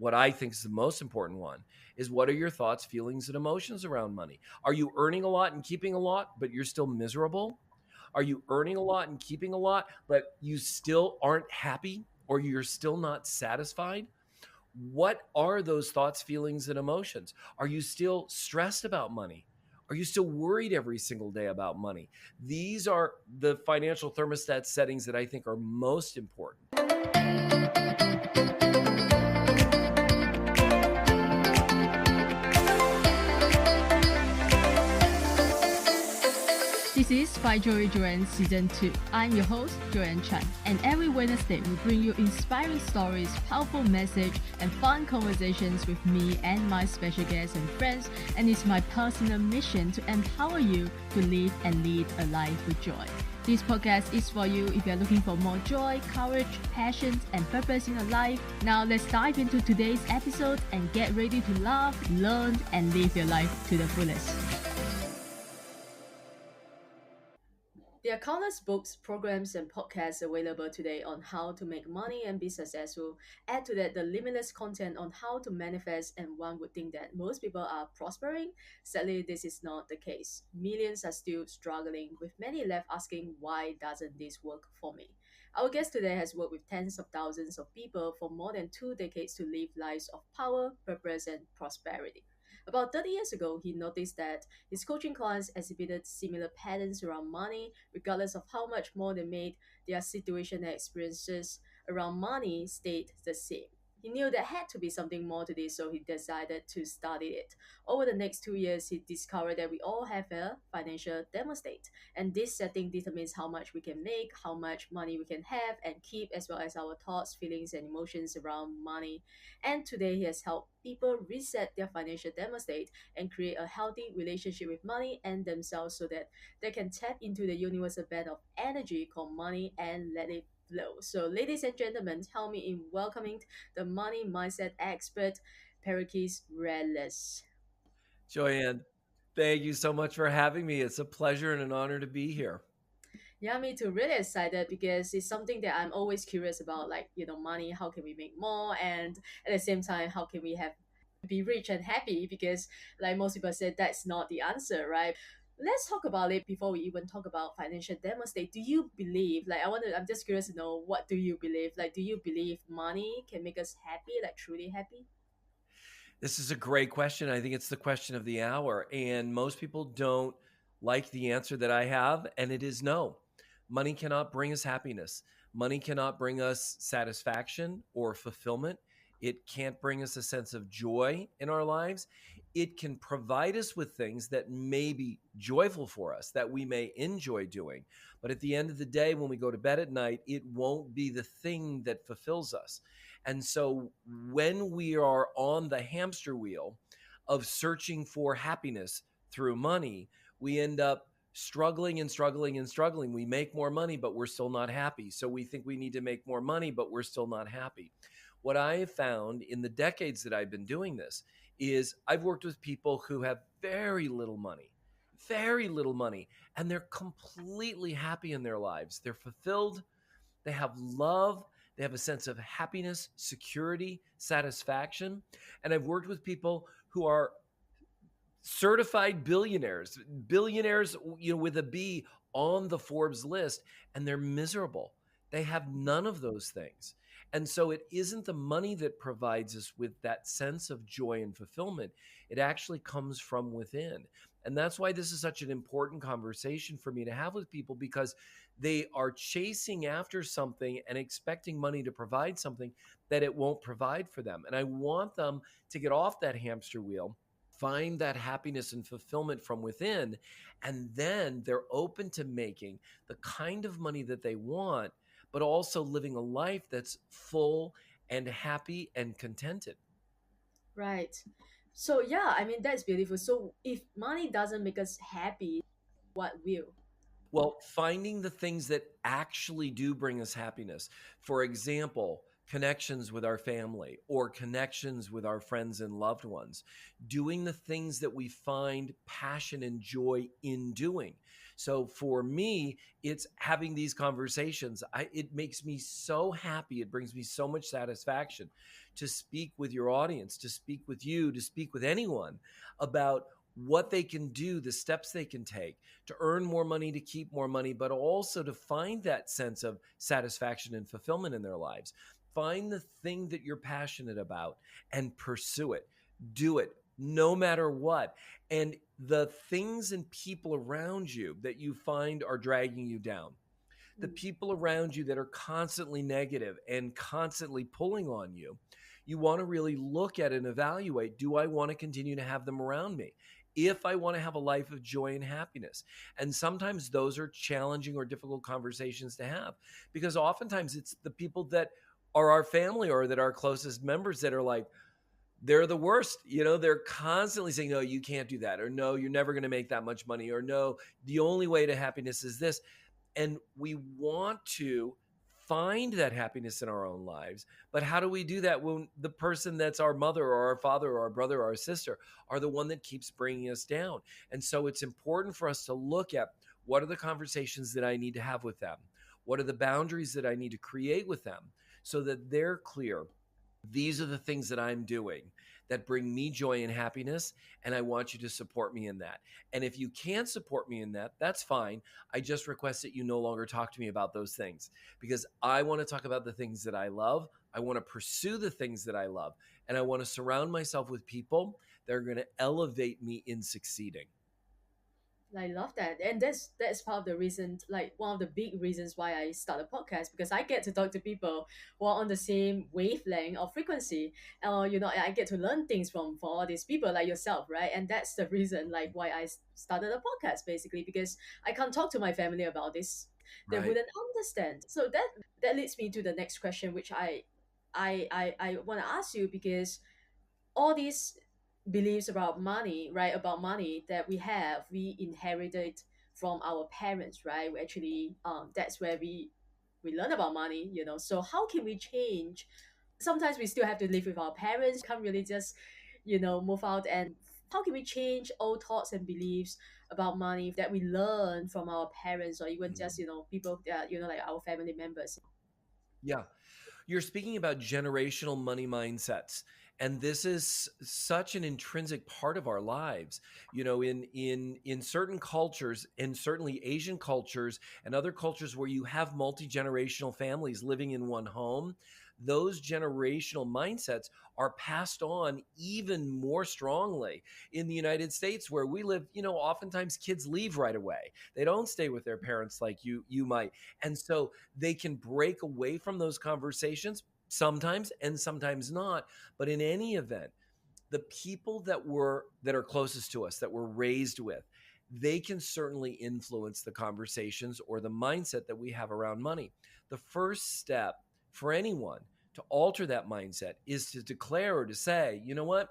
what I think is the most important one is, what are your thoughts, feelings, and emotions around money? Are you earning a lot and keeping a lot, but you're still miserable? Are you earning a lot and keeping a lot, but you still aren't happy, or you're still not satisfied? What are those thoughts, feelings, and emotions? Are you still stressed about money? Are you still worried every single day about money? These are the financial thermostat settings that I think are most important. This is By Joey Joanne Season 2. I'm your host, Joanne Chan, and every Wednesday we bring you inspiring stories, powerful message, and fun conversations with me and my special guests and friends, and it's my personal mission to empower you to live and lead a life with joy. This podcast is for you if you're looking for more joy, courage, passion, and purpose in your life. Now let's dive into today's episode and get ready to laugh, learn, and live your life to the fullest. There are countless books, programs, and podcasts available today on how to make money and be successful. Add to that the limitless content on how to manifest, and one would think that most people are prospering. Sadly, this is not the case. Millions are still struggling, with many left asking, why doesn't this work for me? Our guest today has worked with tens of thousands of people for more than 2 decades to live lives of power, purpose, and prosperity. About 30 years ago, he noticed that his coaching clients exhibited similar patterns around money, regardless of how much more they made. Their situation and experiences around money stayed the same. He knew there had to be something more to this, so he decided to study it. Over the next 2 years, he discovered that we all have a financial thermostat, and this setting determines how much we can make, how much money we can have and keep, as well as our thoughts, feelings, and emotions around money. And today, he has helped people reset their financial thermostat and create a healthy relationship with money and themselves, so that they can tap into the universal band of energy called money and let it flow. So, ladies and gentlemen, help me in welcoming the money mindset expert, Pericles Rellas. Joanne, thank you so much for having me. It's a pleasure and an honor to be here. Yeah, me too. Really excited because it's something that I'm always curious about, like, money, how can we make more? And at the same time, how can we have be rich and happy? Because like most people said, that's not the answer, right? Let's talk about it before we even talk about financial thermostat. Do you believe, like, I'm just curious to know, what do you believe? Like, do you believe money can make us happy, like truly happy? This is a great question. I think it's the question of the hour. And most people don't like the answer that I have, and it is no. Money cannot bring us happiness. Money cannot bring us satisfaction or fulfillment. It can't bring us a sense of joy in our lives. It can provide us with things that may be joyful for us, that we may enjoy doing. But at the end of the day, when we go to bed at night, it won't be the thing that fulfills us. And so when we are on the hamster wheel of searching for happiness through money, we end up struggling and struggling and struggling. We make more money, but we're still not happy. So we think we need to make more money, but we're still not happy. What I have found in the decades that I've been doing this is I've worked with people who have very little money, and they're completely happy in their lives. They're fulfilled. They have love. They have a sense of happiness, security, satisfaction. And I've worked with people who are certified billionaires, with a B on the Forbes list, and they're miserable. They have none of those things. And so it isn't the money that provides us with that sense of joy and fulfillment. It actually comes from within. And that's why this is such an important conversation for me to have with people, because they are chasing after something and expecting money to provide something that it won't provide for them. And I want them to get off that hamster wheel, find that happiness and fulfillment from within, and then they're open to making the kind of money that they want, but also living a life that's full and happy and contented. Right. So yeah, I mean, that's beautiful. So if money doesn't make us happy, what will? Well, finding the things that actually do bring us happiness. For example, connections with our family or connections with our friends and loved ones. Doing the things that we find passion and joy in doing. So for me, it's having these conversations. It makes me so happy. It brings me so much satisfaction to speak with your audience, to speak with you, to speak with anyone about what they can do, the steps they can take to earn more money, to keep more money, but also to find that sense of satisfaction and fulfillment in their lives. Find the thing that you're passionate about and pursue it. Do it no matter what. And the things and people around you that you find are dragging you down, the Mm. people around you that are constantly negative and constantly pulling on you, you want to really look at and evaluate, do I want to continue to have them around me? If I want to have a life of joy and happiness. And sometimes those are challenging or difficult conversations to have, because oftentimes it's the people that are our family or that are closest members that are like, they're the worst. They're constantly saying, no, you can't do that. Or no, you're never going to make that much money. Or no, the only way to happiness is this. And we want to find that happiness in our own lives. But how do we do that when the person that's our mother or our father or our brother or our sister are the one that keeps bringing us down? And so it's important for us to look at, what are the conversations that I need to have with them? What are the boundaries that I need to create with them so that they're clear? These are the things that I'm doing that bring me joy and happiness, and I want you to support me in that. And if you can't support me in that, that's fine. I just request that you no longer talk to me about those things, because I want to talk about the things that I love. I want to pursue the things that I love, and I want to surround myself with people that are going to elevate me in succeeding. I love that, and that's part of the reason, like one of the big reasons why I start a podcast, because I get to talk to people who are on the same wavelength or frequency. I get to learn things from all these people like yourself, right? And that's the reason, like, why I started a podcast, basically, because I can't talk to my family about this; they Right. wouldn't understand. So that leads me to the next question, which I want to ask you, because all these beliefs about money, right? About money that we inherited from our parents, right? We actually, that's where we learn about money, So how can we change? Sometimes we still have to live with our parents. Can't really just, move out. And how can we change old thoughts and beliefs about money that we learn from our parents, or even just, Mhm. people that, like our family members? Yeah. You're speaking about generational money mindsets. And this is such an intrinsic part of our lives. In certain cultures, and certainly Asian cultures and other cultures where you have multi-generational families living in one home, those generational mindsets are passed on even more strongly. In the United States where we live, oftentimes kids leave right away. They don't stay with their parents like you might. And so they can break away from those conversations sometimes and sometimes not. But in any event, the people that are closest to us, that we're raised with, they can certainly influence the conversations or the mindset that we have around money. The first step for anyone to alter that mindset is to declare or to say, you know what,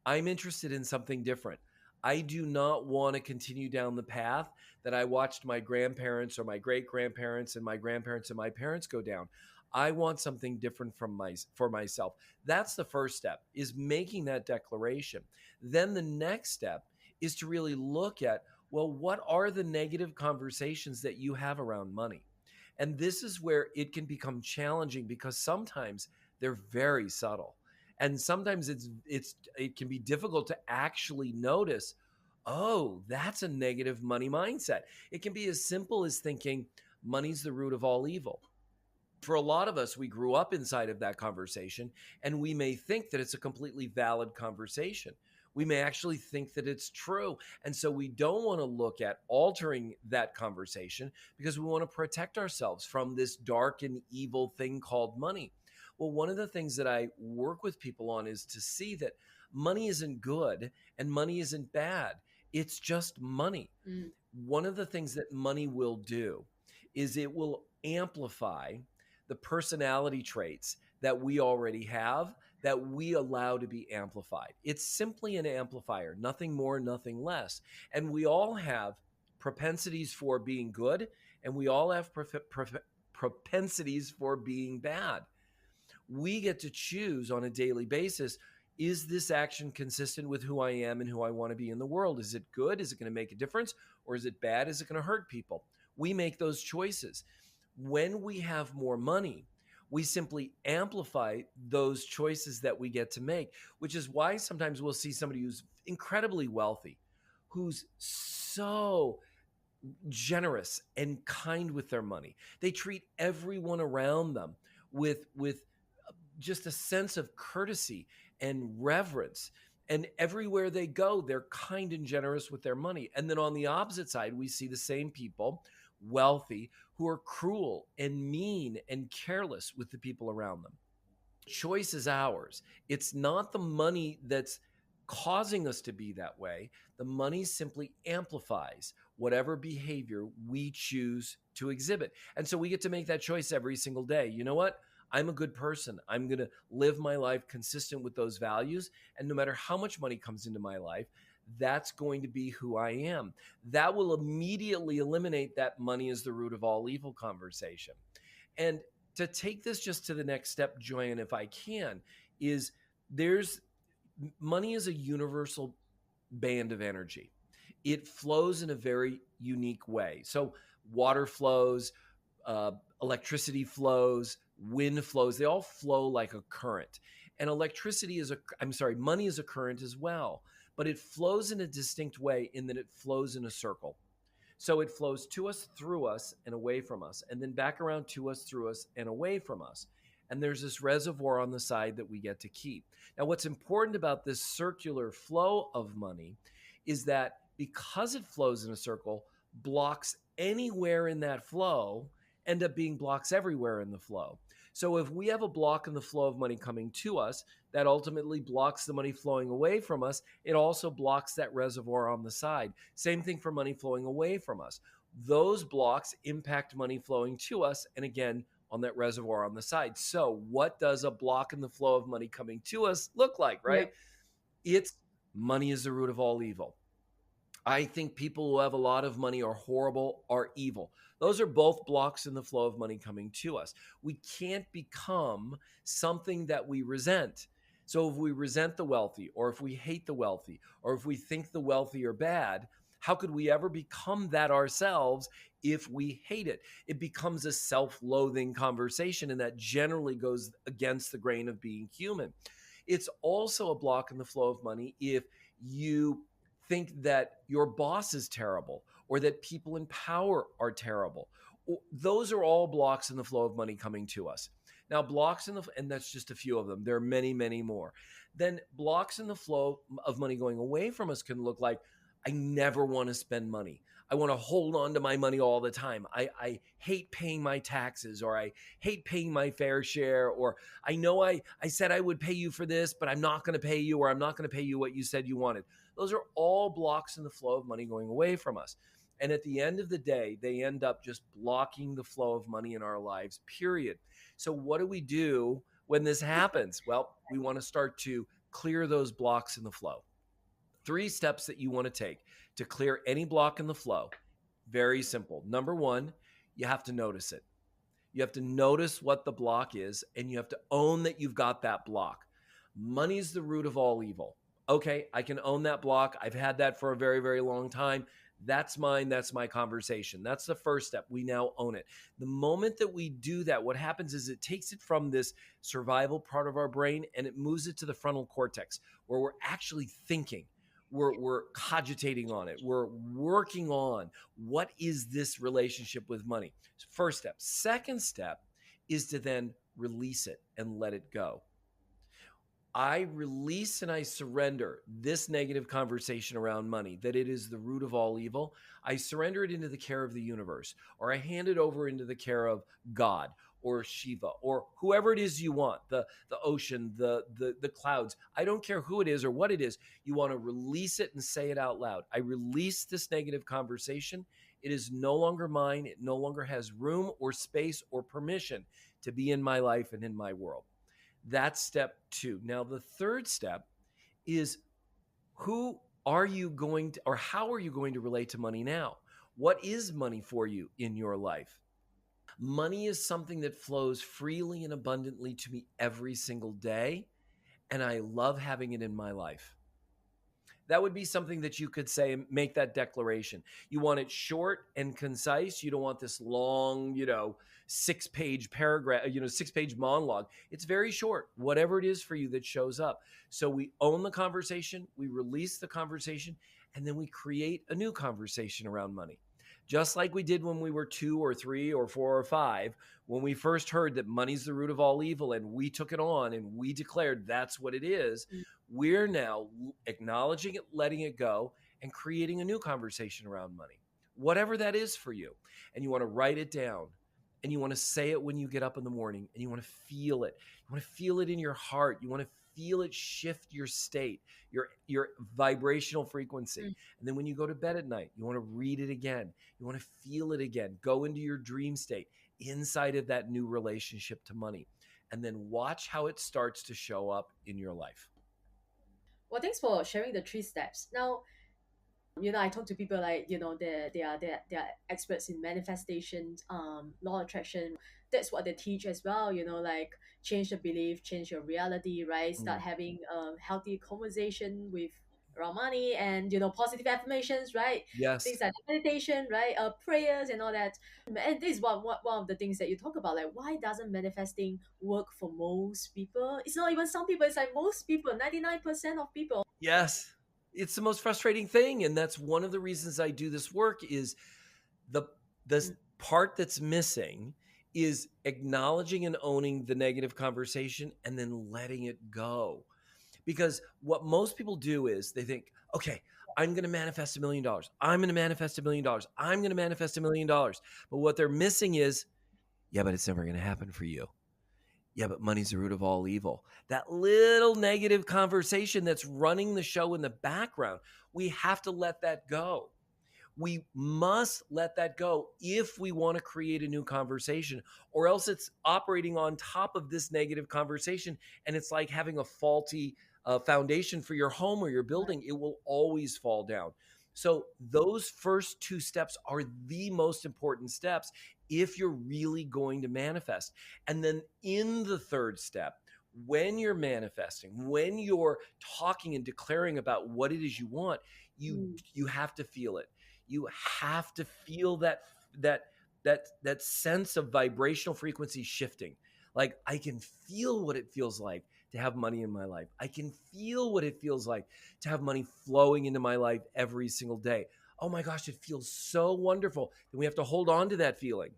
I'm interested in something different. I do not want to continue down the path that I watched my grandparents or my great grandparents and my grandparents and my parents go down. I want something different for myself. That's the first step, is making that declaration. Then the next step is to really look at, well, what are the negative conversations that you have around money? And this is where it can become challenging, because sometimes they're very subtle. And sometimes it can be difficult to actually notice, oh, that's a negative money mindset. It can be as simple as thinking money's the root of all evil. For a lot of us, we grew up inside of that conversation, and we may think that it's a completely valid conversation. We may actually think that it's true. And so we don't want to look at altering that conversation, because we want to protect ourselves from this dark and evil thing called money. Well, one of the things that I work with people on is to see that money isn't good and money isn't bad. It's just money. Mm. One of the things that money will do is it will amplify the personality traits that we already have, that we allow to be amplified. It's simply an amplifier, nothing more, nothing less. And we all have propensities for being good, and we all have propensities for being bad. We get to choose on a daily basis, Is this action consistent with who I am and who I want to be in the world? Is it good? Is it going to make a difference? Or is it bad? Is it going to hurt people? We make those choices. When we have more money, we simply amplify those choices that we get to make, which is why sometimes we'll see somebody who's incredibly wealthy, who's so generous and kind with their money. They treat everyone around them with just a sense of courtesy and reverence. And everywhere they go, they're kind and generous with their money. And then on the opposite side, we see the same people, wealthy, who are cruel and mean and careless with the people around them. Choice is ours. It's not the money that's causing us to be that way. The money simply amplifies whatever behavior we choose to exhibit. And so we get to make that choice every single day. You know what? I'm a good person. I'm going to live my life consistent with those values. And no matter how much money comes into my life, that's going to be who I am. That will immediately eliminate that money is the root of all evil conversation. And to take this just to the next step, Joanne, if I can, is there's money is a universal band of energy. It flows in a very unique way. So water flows, electricity flows, wind flows. They all flow like a current. And money is a current as well, but it flows in a distinct way in that it flows in a circle. So it flows to us, through us, and away from us, and then back around to us, through us, and away from us. And there's this reservoir on the side that we get to keep. Now, what's important about this circular flow of money is that because it flows in a circle, blocks anywhere in that flow end up being blocks everywhere in the flow. So if we have a block in the flow of money coming to us, that ultimately blocks the money flowing away from us. It also blocks that reservoir on the side. Same thing for money flowing away from us. Those blocks impact money flowing to us, and again, on that reservoir on the side. So what does a block in the flow of money coming to us look like, right? Yep. It's money is the root of all evil. I think people who have a lot of money are horrible, are evil. Those are both blocks in the flow of money coming to us. We can't become something that we resent. So if we resent the wealthy, or if we hate the wealthy, or if we think the wealthy are bad, how could we ever become that ourselves if we hate it? It becomes a self-loathing conversation, and that generally goes against the grain of being human. It's also a block in the flow of money if you think that your boss is terrible or that people in power are terrible. Those are all blocks in the flow of money coming to us. Now, and that's just a few of them. There are many, many more. Then blocks in the flow of money going away from us can look like, I never want to spend money. I want to hold on to my money all the time. I hate paying my taxes, or I hate paying my fair share, or I know I said I would pay you for this, but I'm not going to pay you, or I'm not going to pay you what you said you wanted. Those are all blocks in the flow of money going away from us. And at the end of the day, they end up just blocking the flow of money in our lives, period. So what do we do when this happens? Well, we want to start to clear those blocks in the flow. 3 steps that you want to take to clear any block in the flow. Very simple. Number 1, you have to notice it. You have to notice what the block is, and you have to own that you've got that block. Money is the root of all evil. Okay, I can own that block. I've had that for a very, very long time. That's mine. That's my conversation. That's the first step. We now own it. The moment that we do that, what happens is it takes it from this survival part of our brain and it moves it to the frontal cortex, where we're actually thinking. We're cogitating on it. We're working on what is this relationship with money. First step. Second step is to then release it and let it go. I release and I surrender this negative conversation around money, that it is the root of all evil. I surrender it into the care of the universe, or I hand it over into the care of God or Shiva or whoever it is you want, the ocean, the clouds. I don't care who it is or what it is. You want to release it and say it out loud. I release this negative conversation. It is no longer mine. It no longer has room or space or permission to be in my life and in my world. That's step 2. Now, the third step is, who are you going to, or how are you going to relate to money now? What is money for you in your life? Money is something that flows freely and abundantly to me every single day. and I love having it in my life. That would be something that you could say, make that declaration. You want it short and concise. You don't want this long, 6-page paragraph, 6-page monologue. It's very short, whatever it is for you that shows up. So we own the conversation, we release the conversation, and then we create a new conversation around money. Just like we did when we were 2 or 3 or 4 or 5, when we first heard that money's the root of all evil and we took it on and we declared that's what it is, Mm. we're now acknowledging it, letting it go, and creating a new conversation around money, whatever that is for you. And you want to write it down, and you want to say it when you get up in the morning, and you want to feel it. You want to feel it in your heart. You want to feel it shift your state, your vibrational frequency. Mm. And then when you go to bed at night, you want to read it again. You want to feel it again. Go into your dream state inside of that new relationship to money. And then watch how it starts to show up in your life. Well, thanks for sharing the 3 steps. Now, I talk to people like, they are experts in manifestation, law of attraction. That's what they teach as well. Like change the belief, change your reality, right? Start Mm. having a healthy conversation with around money, and positive affirmations, right? Yes. Things like meditation, right? Prayers and all that. And this is one of the things that you talk about. Like, why doesn't manifesting work for most people? It's not even some people. It's like most people, 99% of people. Yes. It's the most frustrating thing. And that's one of the reasons I do this work is the Mm. part that's missing is acknowledging and owning the negative conversation and then letting it go. Because what most people do is they think, okay, I'm going to manifest $1 million. I'm going to manifest $1 million. I'm going to manifest $1 million. But what they're missing is, yeah, but it's never going to happen for you. Yeah, but money's the root of all evil. That little negative conversation that's running the show in the background, we have to let that go. We must let that go if we want to create a new conversation, or else it's operating on top of this negative conversation. And it's like having a faulty foundation for your home or your building. It will always fall down. So, those first 2 steps are the most important steps if you're really going to manifest. And then in the third step, when you're manifesting, when you're talking and declaring about what it is you want, Mm. you have to feel it. You have to feel that sense of vibrational frequency shifting. Like, I can feel what it feels like to have money in my life. I can feel what it feels like to have money flowing into my life every single day. Oh my gosh, it feels so wonderful. And we have to hold on to that feeling.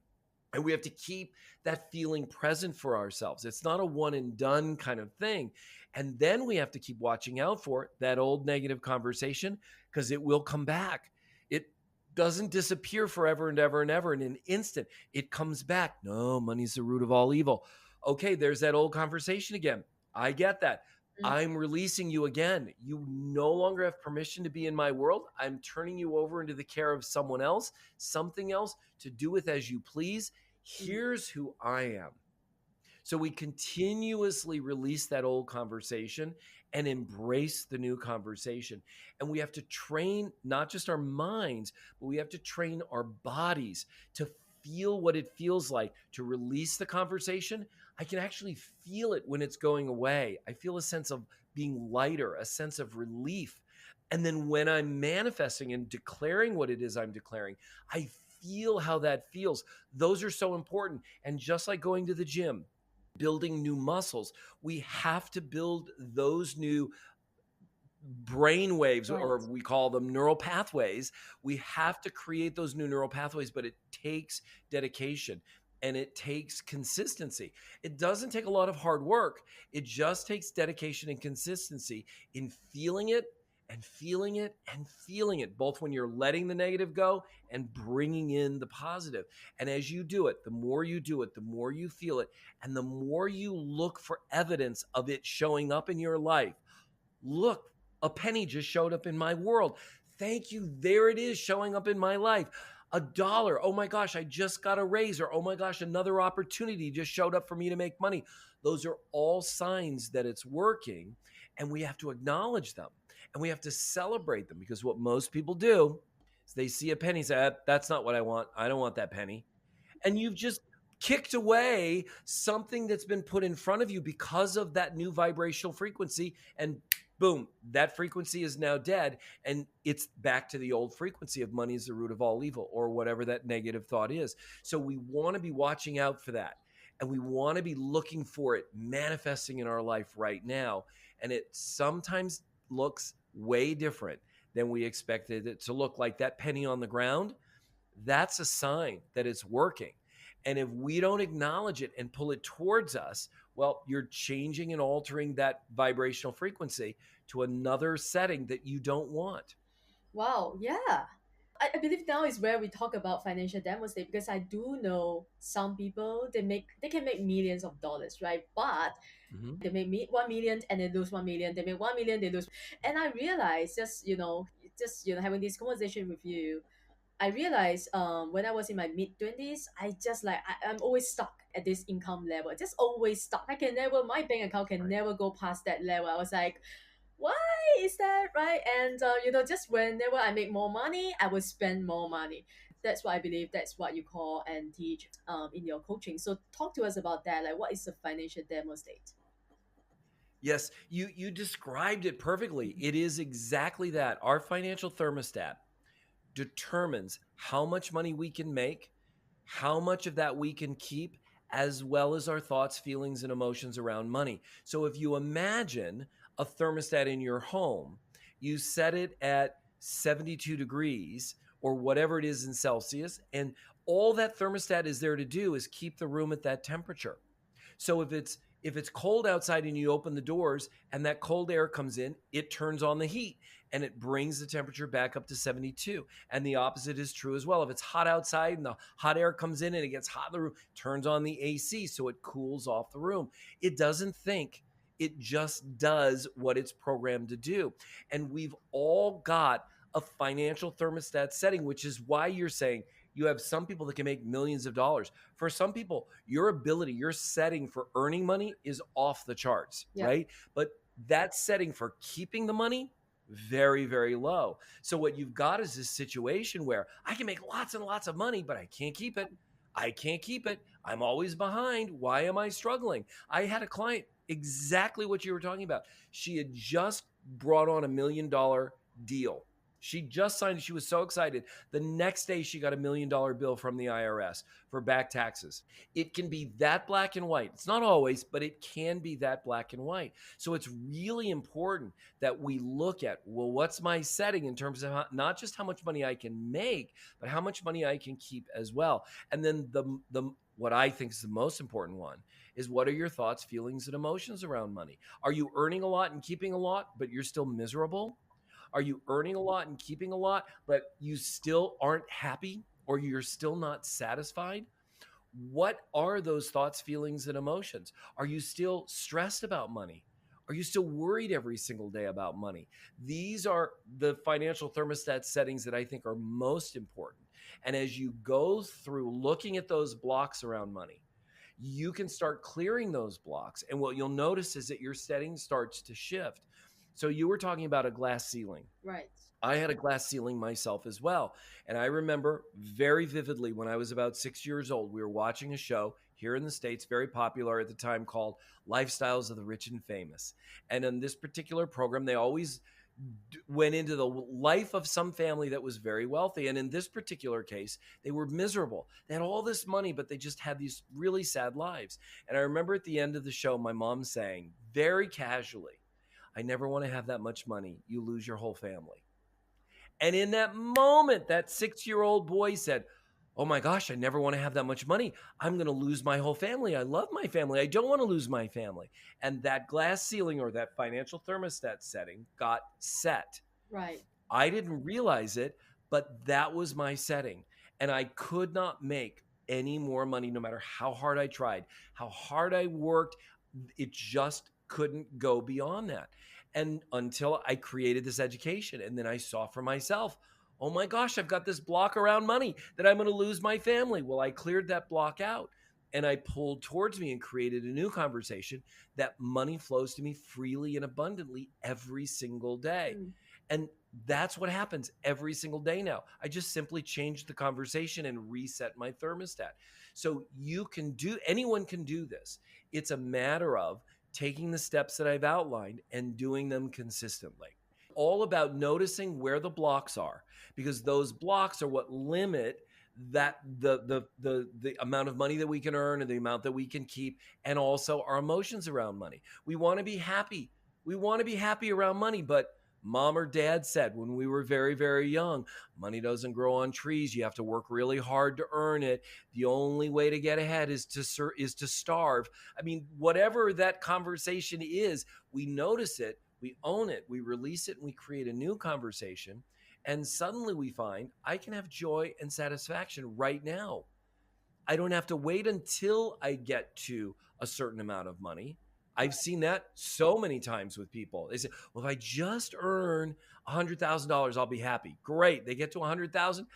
And we have to keep that feeling present for ourselves. It's not a one and done kind of thing. And then we have to keep watching out for that old negative conversation, because it will come back. It doesn't disappear forever and ever and ever in an instant. It comes back. No, money's the root of all evil. Okay, there's that old conversation again. I get that. Mm. I'm releasing you again. You no longer have permission to be in my world. I'm turning you over into the care of someone else, something else, to do with as you please. Here's who I am. So we continuously release that old conversation and embrace the new conversation. And we have to train not just our minds, but we have to train our bodies to feel what it feels like to release the conversation. I can actually feel it when it's going away. I feel a sense of being lighter, a sense of relief. And then when I'm manifesting and declaring what it is I'm declaring, I feel how that feels. Those are so important. And just like going to the gym, building new muscles, we have to build those new brain waves, Right. or we call them neural pathways. We have to create those new neural pathways, but it takes dedication and it takes consistency. It doesn't take a lot of hard work. It just takes dedication and consistency in feeling it and feeling it and feeling it, both when you're letting the negative go and bringing in the positive. And as you do it, the more you do it, the more you feel it, and the more you look for evidence of it showing up in your life. Look, a penny just showed up in my world. Thank you. There it is, showing up in my life. $1. Oh my gosh, I just got a raise. Or oh my gosh, another opportunity just showed up for me to make money. Those are all signs that it's working, and we have to acknowledge them and we have to celebrate them, because what most people do is they see a penny, say, that's not what I want. I don't want that penny. And you've just kicked away something that's been put in front of you because of that new vibrational frequency, and boom, that frequency is now dead, and it's back to the old frequency of money is the root of all evil, or whatever that negative thought is. So we want to be watching out for that, and we want to be looking for it manifesting in our life right now. And it sometimes looks way different than we expected it to look. Like that penny on the ground, that's a sign that it's working. And if we don't acknowledge it and pull it towards us, well, you're changing and altering that vibrational frequency to another setting that you don't want. Wow, yeah. I believe now is where we talk about financial thermostat, because I do know some people, they can make millions of dollars, right? But Mhm. they make 1 million and they lose 1 million. They make 1 million, they lose. And I realized, just having this conversation with you, I realized when I was in my mid 20s, I'm always stuck at this income level. Just always stuck. I can never, my bank account can Right. never go past that level. I was like, why is that, right? And just whenever I make more money, I will spend more money. That's what I believe. That's what you call and teach in your coaching. So talk to us about that. Like, what is a financial thermostat? Yes, you described it perfectly. It is exactly that. Our financial thermostat determines how much money we can make, how much of that we can keep, as well as our thoughts, feelings, and emotions around money. So if you imagine a thermostat in your home, you set it at 72 degrees or whatever it is in Celsius, and all that thermostat is there to do is keep the room at that temperature. So if it's cold outside and you open the doors and that cold air comes in, it turns on the heat and it brings the temperature back up to 72. And the opposite is true as well. If it's hot outside and the hot air comes in and it gets hot in the room, turns on the AC so it cools off the room. It doesn't think, it just does what it's programmed to do. And we've all got a financial thermostat setting, which is why you're saying you have some people that can make millions of dollars. For some people, your ability, your setting for earning money is off the charts, Yeah. right? But that setting for keeping the money, very, very low. So what you've got is this situation where I can make lots and lots of money, but I can't keep it. I can't keep it. I'm always behind. Why am I struggling? I had a client, exactly what you were talking about. She had just brought on $1 million deal. She just signed it. She was so excited. The next day, she got $1 million bill from the IRS for back taxes. It can be that black and white. It's not always, but it can be that black and white. So it's really important that we look at, well, what's my setting in terms of not just how much money I can make, but how much money I can keep as well. And then the what I think is the most important one is, what are your thoughts, feelings, and emotions around money? Are you earning a lot and keeping a lot, but you're still miserable? Are you earning a lot and keeping a lot, but you still aren't happy, or you're still not satisfied? What are those thoughts, feelings, and emotions? Are you still stressed about money? Are you still worried every single day about money? These are the financial thermostat settings that I think are most important. And as you go through looking at those blocks around money, you can start clearing those blocks. And what you'll notice is that your setting starts to shift. So you were talking about a glass ceiling. Right. I had a glass ceiling myself as well. And I remember very vividly when I was about 6 years old, we were watching a show here in the States, very popular at the time, called Lifestyles of the Rich and Famous. And in this particular program, they always went into the life of some family that was very wealthy. And in this particular case, they were miserable. They had all this money, but they just had these really sad lives. And I remember at the end of the show, my mom saying very casually, "I never want to have that much money. You lose your whole family." And in that moment, that 6-year-old boy said, "Oh my gosh, I never want to have that much money. I'm going to lose my whole family. I love my family. I don't want to lose my family." And that glass ceiling, or that financial thermostat setting, got set. Right. I didn't realize it, but that was my setting. And I could not make any more money no matter how hard I tried, how hard I worked. It just couldn't go beyond that. And until I created this education, and then I saw for myself, oh my gosh, I've got this block around money that I'm going to lose my family. Well, I cleared that block out. and I pulled towards me and created a new conversation that money flows to me freely and abundantly every single day. Mm. And that's what happens every single day now. I just simply changed the conversation and reset my thermostat. So anyone can do this. It's a matter of taking the steps that I've outlined and doing them consistently. All about noticing where the blocks are, because those blocks are what limit that the amount of money that we can earn and the amount that we can keep, and also our emotions around money. We want to be happy. We want to be happy around money, but mom or dad said when we were very, very young, money doesn't grow on trees. You have to work really hard to earn it. The only way to get ahead is to starve. I mean, whatever that conversation is, we notice it, we own it, we release it, and we create a new conversation. And suddenly we find I can have joy and satisfaction right now. I don't have to wait until I get to a certain amount of money. I've seen that so many times with people. They say, well, if I just earn $100,000, I'll be happy. Great. They get to 100,000.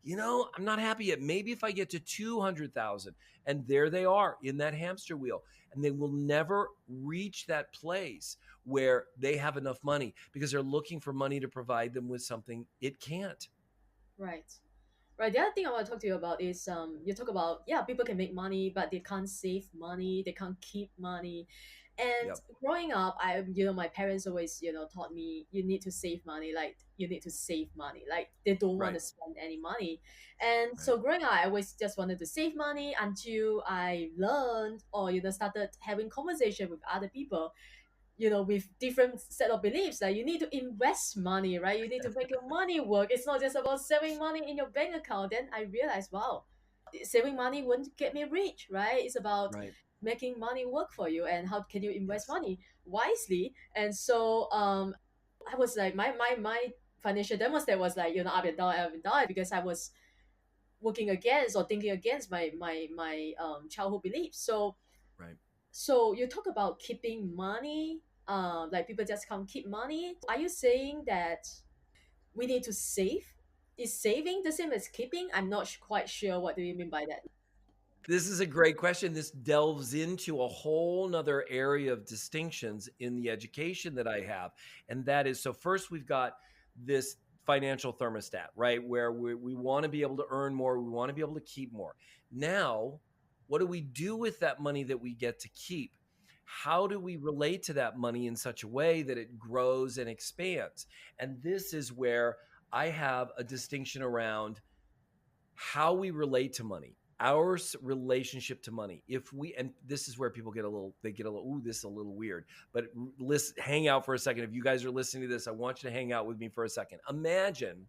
I'm not happy yet. Maybe if I get to 200,000, and there they are in that hamster wheel, and they will never reach that place where they have enough money because they're looking for money to provide them with something it can't. Right. Right. The other thing I want to talk to you about is you talk about, yeah, people can make money, but they can't save money, they can't keep money. And Yep. growing up, my parents always, taught me you need to save money, like you need to save money. Like they don't want to Right. spend any money. And Right. so growing up, I always just wanted to save money until I learned or started having conversation with other people, with different set of beliefs. Like you need to invest money, right? You need to make your money work. It's not just about saving money in your bank account. Then I realized, wow, saving money won't get me rich, right? It's about Right. making money work for you and how can you invest Yes. money wisely. And so I was like, my financial thermostat was like, up and down because I was working against or thinking against my childhood beliefs. Right. So you talk about keeping money, like people just can't keep money. Are you saying that we need to save? Is saving the same as keeping? I'm not quite sure. What do you mean by that? This is a great question. This delves into a whole nother area of distinctions in the education that I have. And that is, so first we've got this financial thermostat, right? Where we want to be able to earn more, we want to be able to keep more. Now, what do we do with that money that we get to keep? How do we relate to that money in such a way that it grows and expands? And this is where I have a distinction around how we relate to money, our relationship to money. And this is where people get a little, ooh, this is a little weird, but listen, hang out for a second. If you guys are listening to this, I want you to hang out with me for a second. Imagine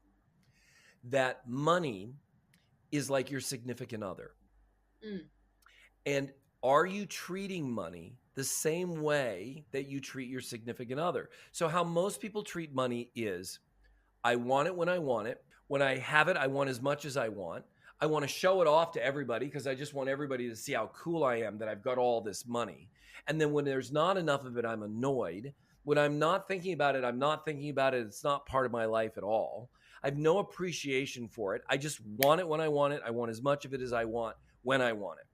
that money is like your significant other. Mm, And are you treating money the same way that you treat your significant other? So how most people treat money is, I want it when I want it. When I have it, I want as much as I want. I want to show it off to everybody because I just want everybody to see how cool I am that I've got all this money. And then when there's not enough of it, I'm annoyed. When I'm not thinking about it, I'm not thinking about it. It's not part of my life at all. I have no appreciation for it. I just want it when I want it. I want as much of it as I want when I want it.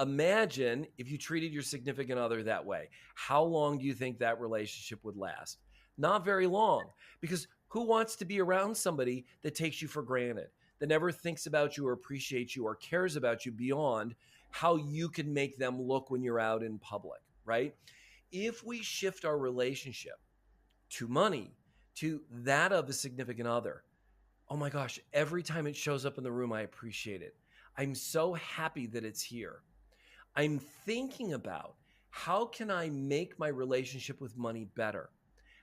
Imagine if you treated your significant other that way. How long do you think that relationship would last? Not very long, because who wants to be around somebody that takes you for granted, that never thinks about you or appreciates you or cares about you beyond how you can make them look when you're out in public, right? If we shift our relationship to money, to that of a significant other, oh my gosh, every time it shows up in the room, I appreciate it. I'm so happy that it's here. I'm thinking about, how can I make my relationship with money better?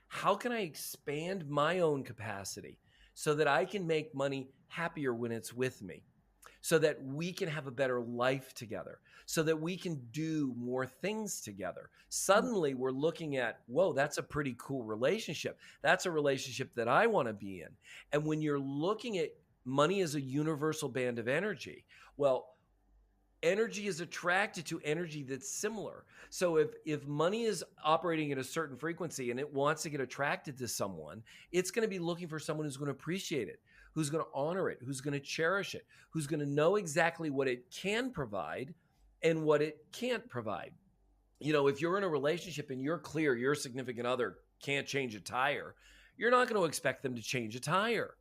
How can I expand my own capacity so that I can make money happier when it's with me? So that we can have a better life together, so that we can do more things together. mm, Suddenly we're looking at, whoa, that's a pretty cool relationship. That's a relationship that I want to be in. And when you're looking at money as a universal band of energy, well, energy is attracted to energy that's similar. So if money is operating at a certain frequency and it wants to get attracted to someone, it's going to be looking for someone who's going to appreciate it, who's going to honor it, who's going to cherish it, who's going to know exactly what it can provide, and what it can't provide. If you're in a relationship and you're clear your significant other can't change a tire, you're not going to expect them to change a tire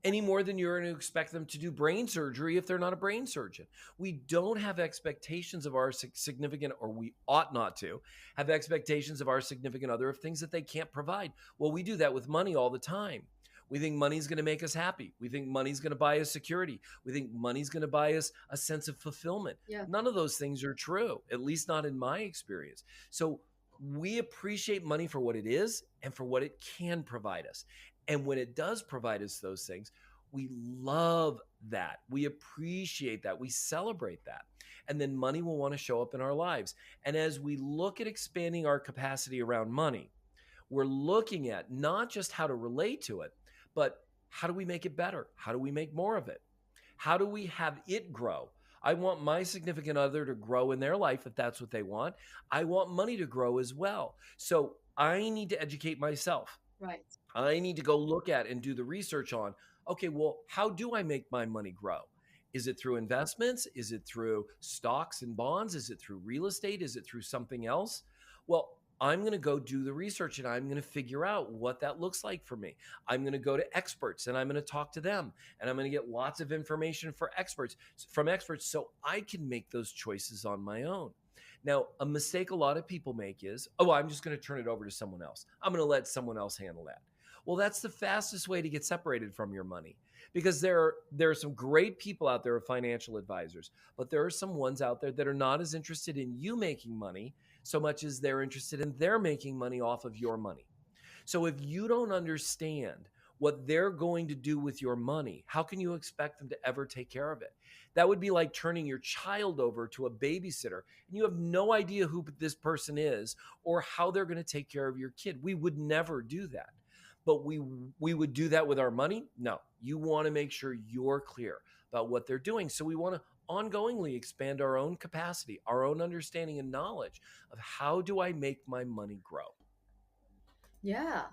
any more than you're going to expect them to do brain surgery if they're not a brain surgeon. We don't have expectations of our significant, or we ought not to have expectations of our significant other of things that they can't provide. Well, we do that with money all the time. We think money's going to make us happy. We think money's going to buy us security. We think money's going to buy us a sense of fulfillment. Yeah. None of those things are true, at least not in my experience. So we appreciate money for what it is and for what it can provide us. And when it does provide us those things, we love that. We appreciate that. We celebrate that. And then money will want to show up in our lives. And as we look at expanding our capacity around money, we're looking at not just how to relate to it, but how do we make it better? How do we make more of it? How do we have it grow? I want my significant other to grow in their life if that's what they want. I want money to grow as well. So I need to educate myself. Right. I need to go look at and do the research on, okay, well, how do I make my money grow? Is it through investments? Is it through stocks and bonds? Is it through real estate? Is it through something else? Well, I'm going to go do the research and I'm going to figure out what that looks like for me. I'm going to go to experts and I'm going to talk to them and I'm going to get lots of information from experts so I can make those choices on my own. Now, a mistake a lot of people make is, oh, I'm just going to turn it over to someone else. I'm going to let someone else handle that. Well, that's the fastest way to get separated from your money, because there are some great people out there, financial advisors, but there are some ones out there that are not as interested in you making money so much as they're interested in their making money off of your money. So if you don't understand what they're going to do with your money, how can you expect them to ever take care of it? That would be like turning your child over to a babysitter and you have no idea who this person is or how they're going to take care of your kid. We would never do that. But we would do that with our money? No. You want to make sure you're clear about what they're doing. So we want to ongoingly expand our own capacity, our own understanding and knowledge of how do I make my money grow? Yeah.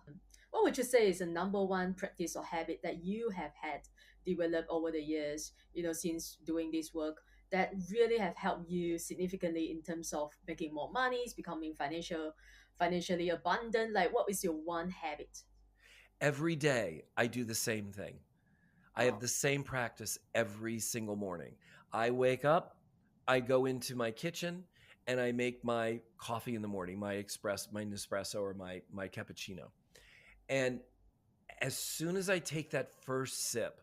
What would you say is the number one practice or habit that you have had developed over the years, since doing this work, that really have helped you significantly in terms of making more money, becoming financially abundant? Like, what is your one habit? Every day, I do the same thing. I have Wow. the same practice every single morning. I wake up, I go into my kitchen, and I make my coffee in the morning, my Nespresso or my cappuccino. And as soon as I take that first sip,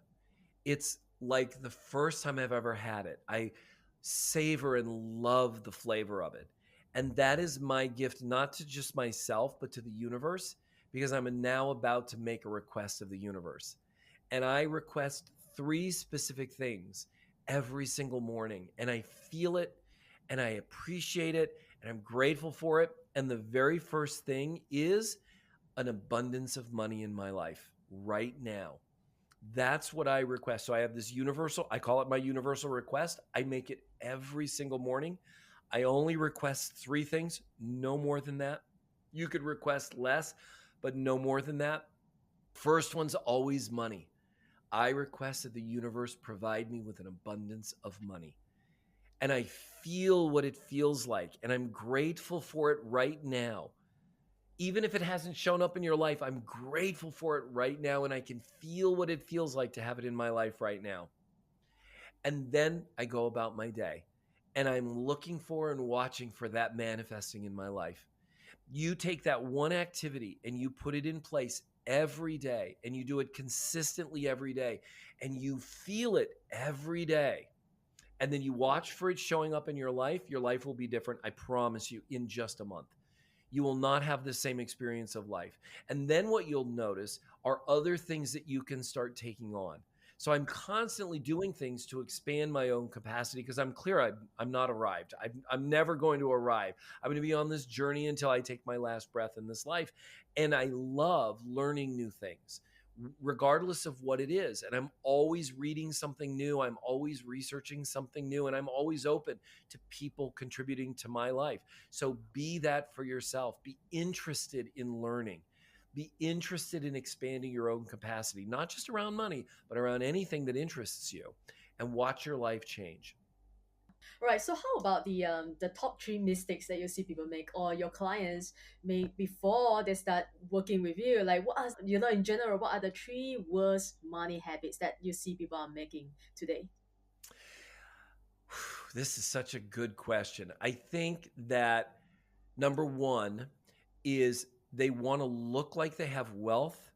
it's like the first time I've ever had it. I savor and love the flavor of it. And that is my gift, not to just myself, but to the universe, because I'm now about to make a request of the universe. And I request 3 specific things every single morning. And I feel it and I appreciate it and I'm grateful for it. And the very first thing is an abundance of money in my life right now. That's what I request. So I have this universal, I call it my universal request. I make it every single morning. I only request 3 things, no more than that. You could request less, but no more than that. First one's always money. I request that the universe provide me with an abundance of money. And I feel what it feels like, and I'm grateful for it right now. Even if it hasn't shown up in your life, I'm grateful for it right now, and I can feel what it feels like to have it in my life right now. And then I go about my day, and I'm looking for and watching for that manifesting in my life. You take that one activity and you put it in place every day, and you do it consistently every day, and you feel it every day. And then you watch for it showing up in your life will be different, I promise you, in just a month. You will not have the same experience of life. And then what you'll notice are other things that you can start taking on. So I'm constantly doing things to expand my own capacity because I'm clear I'm not arrived. I'm never going to arrive. I'm going to be on this journey until I take my last breath in this life. And I love learning new things, regardless of what it is. And I'm always reading something new. I'm always researching something new. And I'm always open to people contributing to my life. So be that for yourself. Be interested in learning. Be interested in expanding your own capacity, not just around money, but around anything that interests you, and watch your life change. All right. So how about the top three mistakes that you see people make or your clients make before they start working with you? Like what are, in general, what are the three worst money habits that you see people are making today? This is such a good question. I think that number one is they want to look like they have wealth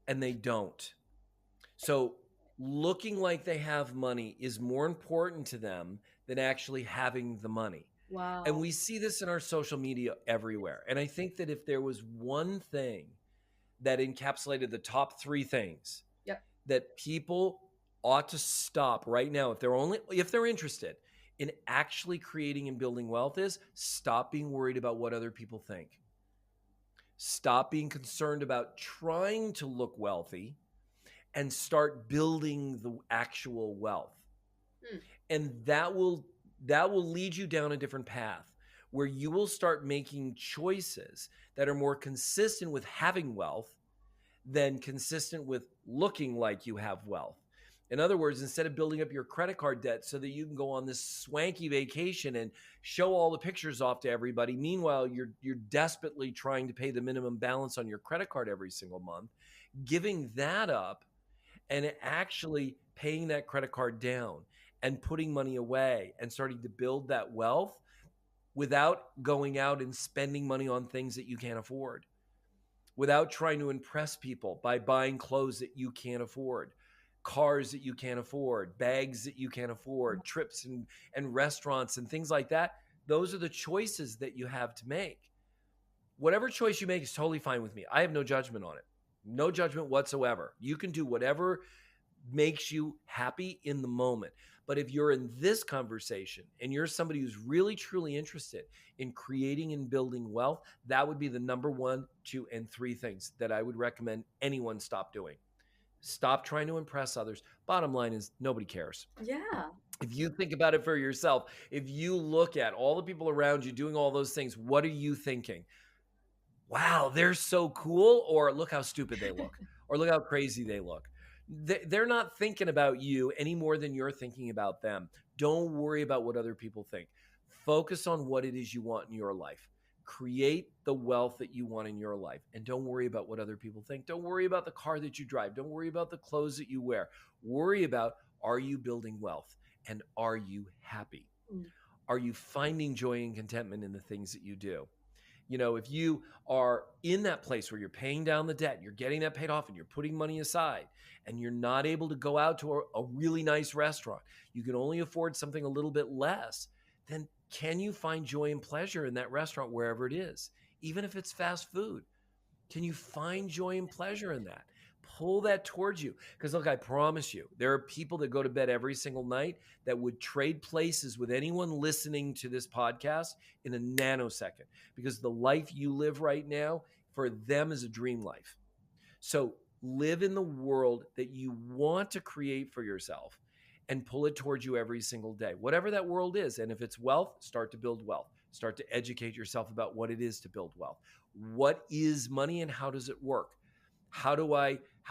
and they don't. So, looking like they have money is more important to them than actually having the money. And Wow. we see this in our social media everywhere. And I think that if there was one thing that encapsulated the top three things Yep. that people ought to stop right now, if they're interested in actually creating and building wealth, is stop being worried about what other people think. Stop being concerned about trying to look wealthy and start building the actual wealth. Hmm. And that will lead you down a different path where you will start making choices that are more consistent with having wealth than consistent with looking like you have wealth. In other words, instead of building up your credit card debt so that you can go on this swanky vacation and show all the pictures off to everybody, meanwhile you're desperately trying to pay the minimum balance on your credit card every single month, giving that up and actually paying that credit card down and putting money away and starting to build that wealth without going out and spending money on things that you can't afford, without trying to impress people by buying clothes that you can't afford, cars that you can't afford, bags that you can't afford, trips and restaurants and things like that. Those are the choices that you have to make. Whatever choice you make is totally fine with me. I have no judgment on it. No judgment whatsoever. You can do whatever makes you happy in the moment. But if you're in this conversation and you're somebody who's really truly interested in creating and building wealth, that would be the number one, two, and three things that I would recommend anyone stop doing. Stop trying to impress others. Bottom line is nobody cares. Yeah. If you think about it for yourself, if you look at all the people around you doing all those things, what are you thinking? Wow, they're so cool, or look how stupid they look, or look how crazy they look. They're not thinking about you any more than you're thinking about them. Don't worry about what other people think. Focus on what it is you want in your life. Create the wealth that you want in your life. And don't worry about what other people think. Don't worry about the car that you drive. Don't worry about the clothes that you wear. Worry about, are you building wealth? And are you happy? Mm. Are you finding joy and contentment in the things that you do? If you are in that place where you're paying down the debt, you're getting that paid off, and you're putting money aside, and you're not able to go out to a really nice restaurant, you can only afford something a little bit less, then can you find joy and pleasure in that restaurant wherever it is? Even if it's fast food, can you find joy and pleasure in that? Pull that towards you. Because look, I promise you, there are people that go to bed every single night that would trade places with anyone listening to this podcast in a nanosecond, because the life you live right now for them is a dream life. So live in the world that you want to create for yourself and pull it towards you every single day, whatever that world is. And if it's wealth, start to build wealth. Start to educate yourself about what it is to build wealth. What is money and how does it work? How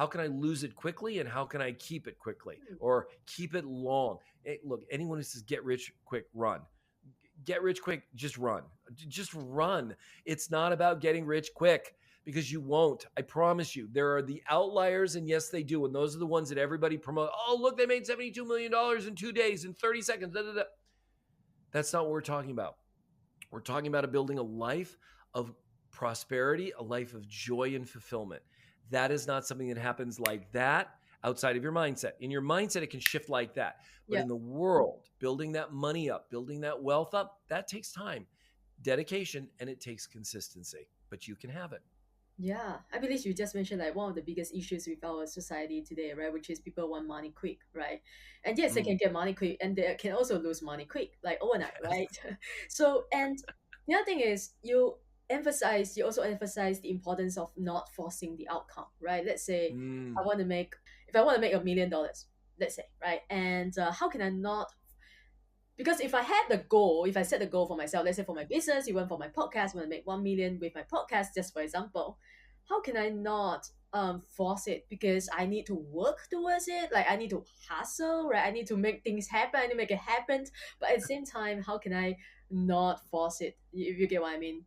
can I lose it quickly and how can I keep it quickly or keep it long? Look, anyone who says get rich quick, run. Get rich quick, just run. Just run. It's not about getting rich quick, because you won't. I promise you. There are the outliers, and yes, they do. And those are the ones that everybody promote. Oh, look, they made $72 million in 2 days, in 30 seconds. Da, da, da. That's not what we're talking about. We're talking about building a life of prosperity, a life of joy and fulfillment. That is not something that happens like that outside of your mindset. In your mindset, it can shift like that. But Yeah. in the world, building that money up, building that wealth up, that takes time, dedication, and it takes consistency. But you can have it. Yeah, I believe you just mentioned like one of the biggest issues with our society today, right? Which is people want money quick, right? And yes, they Mm. can get money quick, and they can also lose money quick, like overnight, right? So, and the other thing is you also emphasize the importance of not forcing the outcome, right? Let's say Mm. I want to make, if I want to make $1 million, let's say, right? And how can I not, because if I had the goal, if I set the goal for myself, let's say for my business, even for my podcast, I want to make 1 million with my podcast, just for example, how can I not force it because I need to work towards it. Like I need to hustle, right? I need to make things happen. I need to make it happen. But at the same time, how can I not force it? If you get what I mean.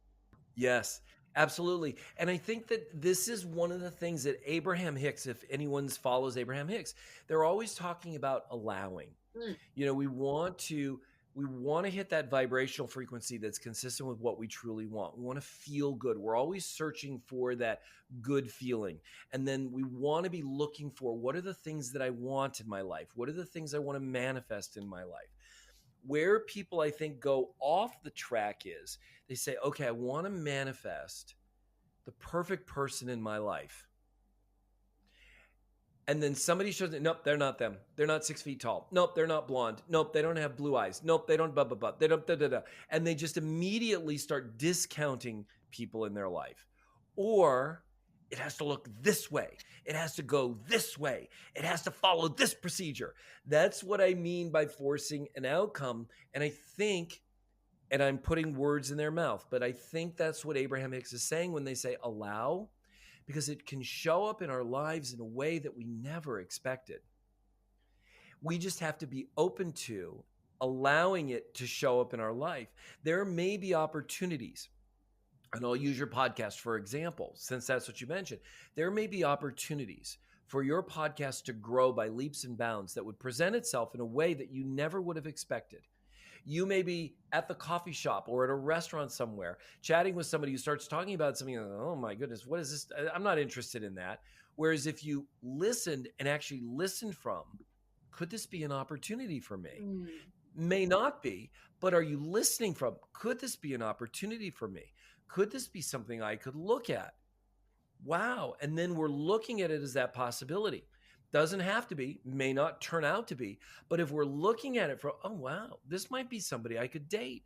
Yes, absolutely. And I think that this is one of the things that Abraham Hicks, if anyone follows Abraham Hicks, they're always talking about allowing. Mm, You know, we want to hit that vibrational frequency that's consistent with what we truly want. We want to feel good. We're always searching for that good feeling. And then we want to be looking for, what are the things that I want in my life? What are the things I want to manifest in my life? Where people, I think, go off the track is they say, okay, I want to manifest the perfect person in my life. And then somebody shows it. Nope, they're not them. They're not 6 feet tall. Nope, they're not blonde. Nope, they don't have blue eyes. Nope, they don't blah blah blah. They don't da da da. And they just immediately start discounting people in their life. Or it has to look this way. It has to go this way. It has to follow this procedure. That's what I mean by forcing an outcome. And I think, and I'm putting words in their mouth, but I think that's what Abraham Hicks is saying when they say allow, because it can show up in our lives in a way that we never expected. We just have to be open to allowing it to show up in our life. There may be opportunities, and I'll use your podcast for example, since that's what you mentioned. There may be opportunities for your podcast to grow by leaps and bounds that would present itself in a way that you never would have expected. You may be at the coffee shop or at a restaurant somewhere chatting with somebody who starts talking about something. Oh my goodness, what is this? I'm not interested in that. Whereas if you listened and actually listened from, could this be an opportunity for me? mm, May not be, but are you listening from, could this be an opportunity for me? Could this be something I could look at? Wow. And then we're looking at it as that possibility. Doesn't have to be, may not turn out to be, but if we're looking at it from, oh, wow, this might be somebody I could date.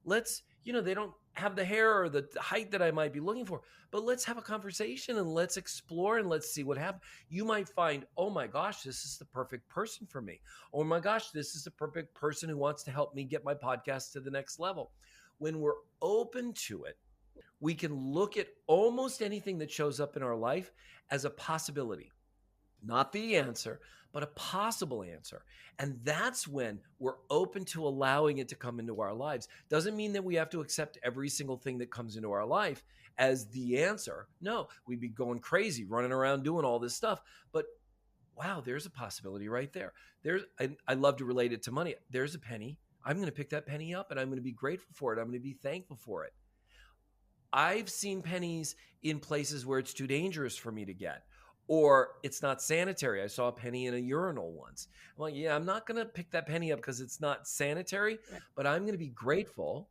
Let's, they don't have the hair or the height that I might be looking for, but let's have a conversation and let's explore and let's see what happens. You might find, oh my gosh, this is the perfect person for me. Oh my gosh, this is the perfect person who wants to help me get my podcast to the next level. When we're open to it, we can look at almost anything that shows up in our life as a possibility, not the answer, but a possible answer. And that's when we're open to allowing it to come into our lives. Doesn't mean that we have to accept every single thing that comes into our life as the answer. No, we'd be going crazy, running around doing all this stuff. But wow, there's a possibility right there. I love to relate it to money. There's a penny. I'm going to pick that penny up and I'm going to be grateful for it. I'm going to be thankful for it. I've seen pennies in places where it's too dangerous for me to get, or it's not sanitary. I saw a penny in a urinal once. I'm like, yeah, I'm not going to pick that penny up because it's not sanitary, right. but I'm going to be grateful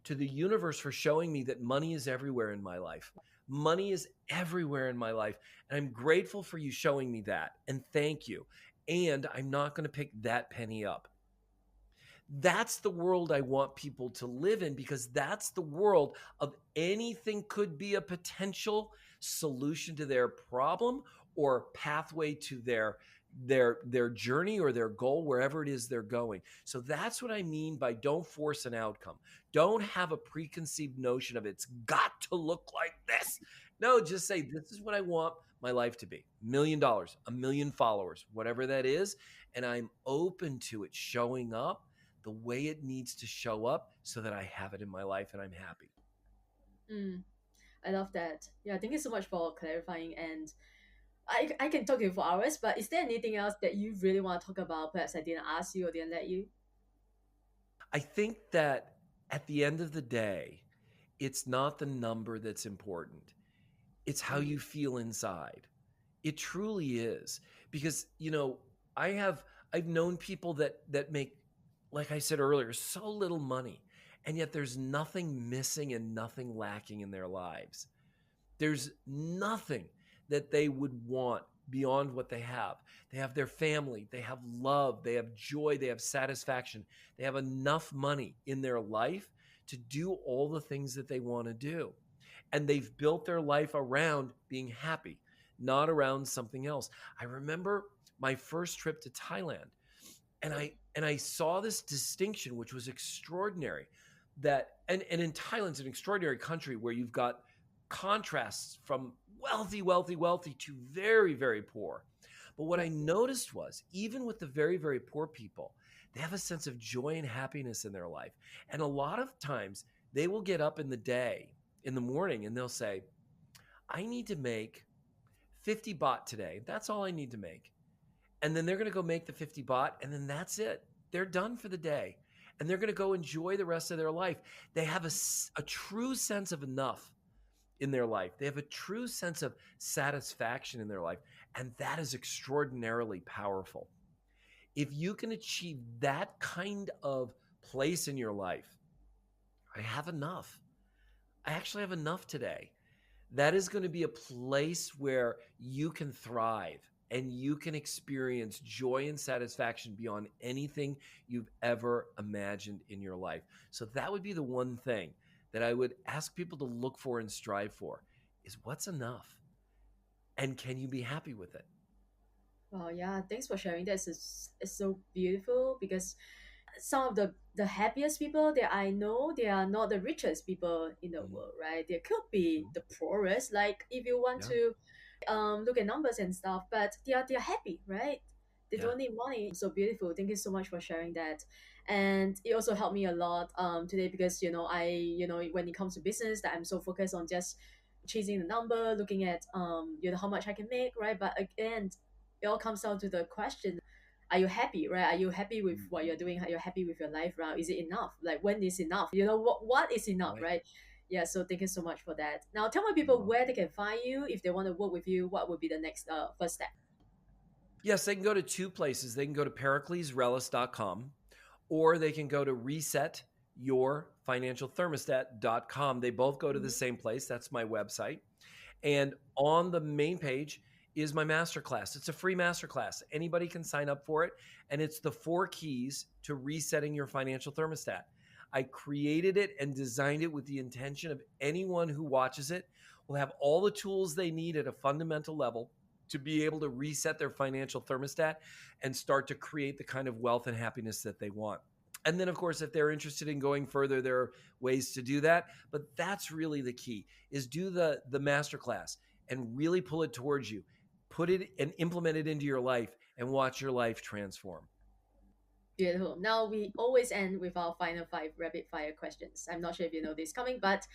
to the universe for showing me that money is everywhere in my life. Money is everywhere in my life. And I'm grateful for you showing me that. And thank you. And I'm not going to pick that penny up. That's the world I want people to live in, because that's the world of anything could be a potential solution to their problem or pathway to their journey or their goal, wherever it is they're going. So that's what I mean by don't force an outcome. Don't have a preconceived notion of it's got to look like this. No, just say, this is what I want my life to be. $1,000,000, 1,000,000 followers, whatever that is. And I'm open to it showing up the way it needs to show up so that I have it in my life and I'm happy. Mm, I love that. Yeah, thank you so much for clarifying. And I can talk to you for hours, but is there anything else that you really want to talk about? Perhaps I didn't ask you or didn't let you. I think that at the end of the day, it's not the number that's important. It's how Mm, you feel inside. It truly is. Because, I have I've known people that make, like I said earlier, so little money, and yet there's nothing missing and nothing lacking in their lives. There's nothing that they would want beyond what they have. They have their family, they have love, they have joy, they have satisfaction. They have enough money in their life to do all the things that they want to do. And they've built their life around being happy, not around something else. I remember my first trip to Thailand, and I saw this distinction, which was extraordinary. And in Thailand's an extraordinary country where you've got contrasts from wealthy, wealthy, wealthy to very, very poor. But what I Yeah. noticed was, even with the very, very poor people, they have a sense of joy and happiness in their life. And a lot of times they will get up in the day, in the morning, and they'll say, I need to make 50 baht today. That's all I need to make. And then they're going to go make the 50 baht, and then that's it. They're done for the day. And they're going to go enjoy the rest of their life. They have a true sense of enough in their life. They have a true sense of satisfaction in their life. And that is extraordinarily powerful. If you can achieve that kind of place in your life, I have enough. I actually have enough today. That is going to be a place where you can thrive and you can experience joy and satisfaction beyond anything you've ever imagined in your life. So that would be the one thing that I would ask people to look for and strive for is what's enough? And can you be happy with it? Well, yeah, thanks for sharing. It's so beautiful because some of the happiest people that I know, they are not the richest people in the Mhm. world, right? They could be the poorest. Like if you want Yeah. to look at numbers and stuff, but they're happy, right? They Yeah. don't need money. So beautiful. Thank you so much for sharing that. And it also helped me a lot today because when it comes to business, that I'm so focused on just chasing the number, looking at how much I can make, right? But again, it all comes down to the question, are you happy, right? Are you happy with what you're doing? Are you happy with your life, right? Is it enough? Like when is enough? What is enough, Right. right? Yeah, so thank you so much for that. Now tell my You're people where welcome. they can find you if they want to work with you. What would be the next first step? Yes, they can go to two places. They can go to periclesrellas.com or they can go to resetyourfinancialthermostat.com. They both go to the Mhm. same place. That's my website. And on the main page is my masterclass. It's a free masterclass. Anybody can sign up for it. And it's the 4 keys to resetting your financial thermostat. I created it and designed it with the intention of anyone who watches it will have all the tools they need at a fundamental level to be able to reset their financial thermostat and start to create the kind of wealth and happiness that they want. And then, of course, if they're interested in going further, there are ways to do that. But that's really the key: is do the masterclass and really pull it towards you, put it and implement it into your life, and watch your life transform. Beautiful. Now we always end with our final five rapid fire questions. I'm not sure if you know this coming, but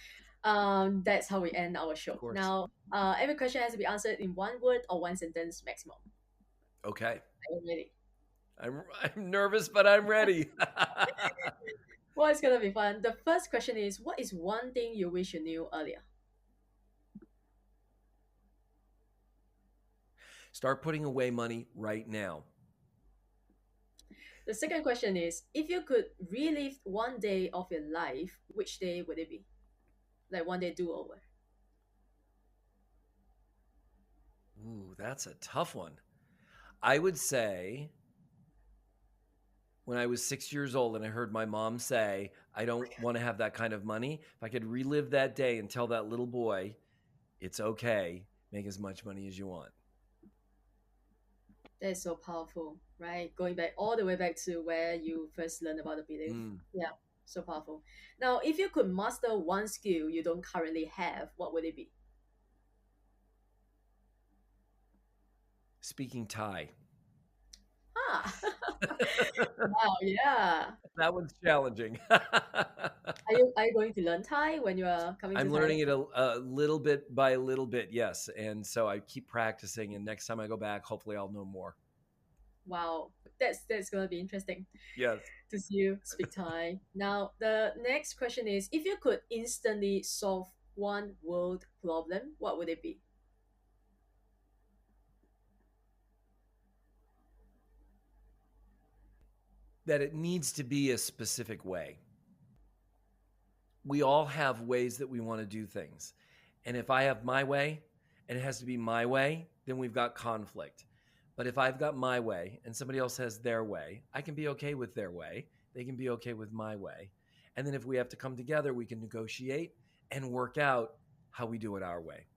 that's how we end our Of show. course. Now, every question has to be answered in one word or one sentence maximum. Okay. Are you ready? I'm nervous, but I'm ready. Well, it's gonna be fun. The first question is, what is one thing you wish you knew earlier? Start putting away money right now. The second question is, if you could relive one day of your life, which day would it be? Like one day do over. Ooh, that's a tough one. I would say when I was 6 years old and I heard my mom say, I don't want to have that kind of money, if I could relive that day and tell that little boy, it's okay, make as much money as you want. That is so powerful, right? Going back all the way back to where you first learned about the belief. Mm. Yeah, so powerful. Now, if you could master one skill you don't currently have, what would it be? Speaking Thai. Ah, wow, yeah. That one's challenging. Are you going to learn Thai when you are coming to I'm Thailand? learning it a little bit by little bit, yes. And so I keep practicing, and next time I go back, hopefully I'll know more. Wow, that's gonna be interesting Yes. to see you speak Thai. Now, the next question is, if you could instantly solve one world problem, what would it be? That it needs to be a specific way. We all have ways that we want to do things. And if I have my way and it has to be my way, then we've got conflict. But if I've got my way and somebody else has their way, I can be okay with their way. They can be okay with my way. And then if we have to come together, we can negotiate and work out how we do it our way.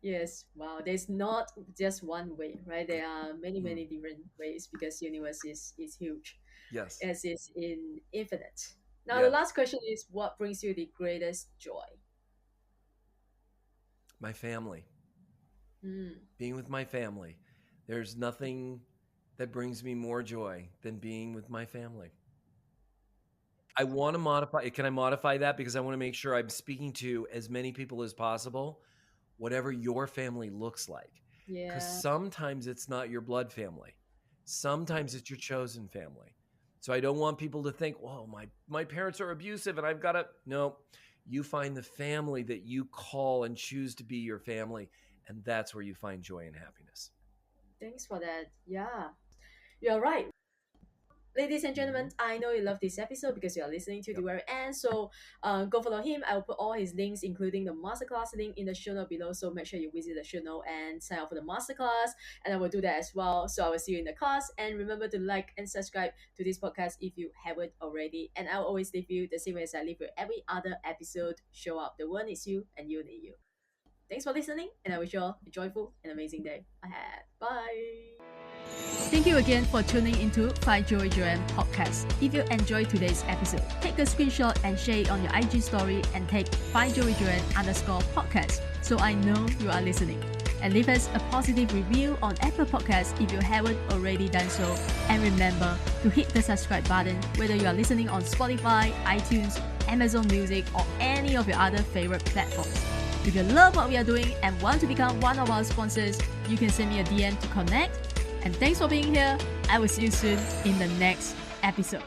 Yes, wow. There's not just one way, right? There are many, Mm. many different ways because universe is huge, Yes. as is in infinite. Now the Yes. last question is, what brings you the greatest joy? My family. Mm. Being with my family. There's nothing that brings me more joy than being with my family. I want to modify. Can I modify that? Because I want to make sure I'm speaking to as many people as possible, whatever your family looks like. Because Yeah. sometimes it's not your blood family. Sometimes it's your chosen family. So I don't want people to think, "Whoa, my parents are abusive and I've got to." No, you find the family that you call and choose to be your family, and that's where you find joy and happiness. Thanks for that. Yeah, you're right. Ladies and Mhm. gentlemen, I know you love this episode because you are listening to the Yep. very end. So go follow him. I will put all his links, including the masterclass link, in the show note below. So make sure you visit the show note and sign up for the masterclass. And I will do that as well. So I will see you in the class. And remember to like and subscribe to this podcast if you haven't already. And I'll always leave you the same way as I leave you every other episode. Show up. The world needs you, and you need you. Thanks for listening, and I wish you all a joyful and amazing day ahead. Bye. Thank you again for tuning into 5joyjoanne podcast. If you enjoyed today's episode, take a screenshot and share it on your IG story and tag 5joyjoanne_podcast so I know you are listening. And leave us a positive review on Apple Podcasts if you haven't already done so. And remember to hit the subscribe button whether you are listening on Spotify, iTunes, Amazon Music, or any of your other favorite platforms. If you love what we are doing and want to become one of our sponsors, you can send me a DM to connect. And thanks for being here. I will see you soon in the next episode.